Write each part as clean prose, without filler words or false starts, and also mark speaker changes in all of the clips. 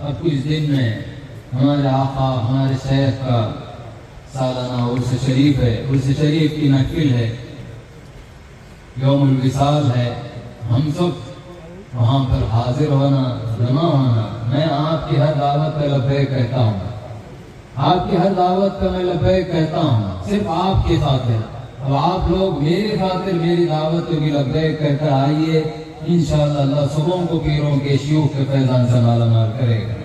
Speaker 1: अब कुछ दिन में हमारे आका हमारे शेख का सालाना उर्स शरीफ है। उर्स शरीफ की महफिल है, यौमुल विसाल है। हम सब वहाँ पर हाजिर होना, जमा होना। मैं आपकी हर दावत पे लब्बैक कहता हूँ, आपकी हर दावत पे मैं लब्बैक कहता हूँ, सिर्फ आपके खातिर। अब आप लोग मेरे खातिर मेरी दावत को भी लब्बैक कहकर आइए। इंशाअल्लाह अल्लाह सुबह को पीरों के शयूख के फैजान से मालामाल करेगा।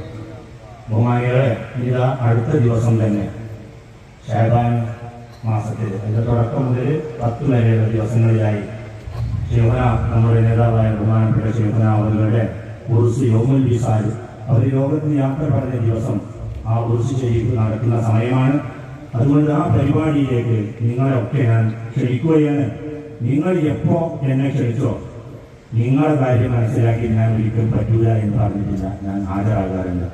Speaker 2: ബഹുമാനികളെ, ഇത് അടുത്ത ദിവസം തന്നെ ശഅബാൻ മാസത്തിൽ അതിൻ്റെ തുടക്കം മുതൽ 10 വരെയുള്ള ദിവസങ്ങളിലായി ശൈഖുന, നമ്മുടെ നേതാവായ ബഹുമാനപ്പെട്ട ശൈഖുന അവരുടെ ഉറുസ് യൗമുൽ വിസാൽ, അവർ ലോകത്തിന് യാത്ര പറഞ്ഞ ദിവസം ആ ഉറുസ് ശരീഫ് നടക്കുന്ന സമയമാണ്. അതുകൊണ്ട് ആ പരിപാടിയിലേക്ക് നിങ്ങളെയൊക്കെ ഞാൻ ക്ഷണിക്കുകയാണ്. നിങ്ങൾ എപ്പോൾ എന്നെ ക്ഷണിച്ചോ, നിങ്ങളുടെ കാര്യം മനസ്സിലാക്കി ഞാൻ ഒരിക്കലും പറ്റൂല എന്ന് പറഞ്ഞിട്ടില്ല, ഞാൻ ഹാജരാകാറുണ്ട്.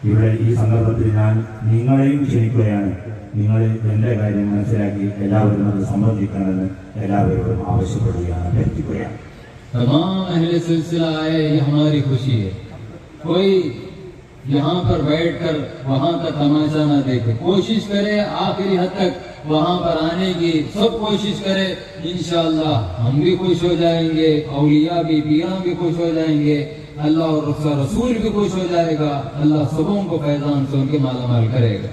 Speaker 2: ഇവിടെ ഈ സന്ദർഭത്തിൽ ഞാൻ നിങ്ങളെയും ക്ഷണിക്കുകയാണ്. നിങ്ങൾ എൻ്റെ കാര്യം മനസ്സിലാക്കി എല്ലാവരും അത് സംബന്ധിക്കണമെന്ന് എല്ലാവരോടും ആവശ്യപ്പെടുകയാണ്, അഭ്യർത്ഥിക്കുകയാണ്.
Speaker 1: तमाम अहले सिलसिला आए, ये हमारी खुशी है। कोई यहाँ पर बैठकर वहाँ का तमाशा ना देखे, कोशिश करे आखिरी हद तक वहाँ पर आने की, सब कोशिश करे। इंशाअल्लाह हम भी खुश हो जाएंगे, औलिया भी, पीरा भी खुश हो जाएंगे, अल्लाह और रसूल भी खुश हो जाएगा। अल्लाह सबों को फैजान से उनके मालामाल करेगा।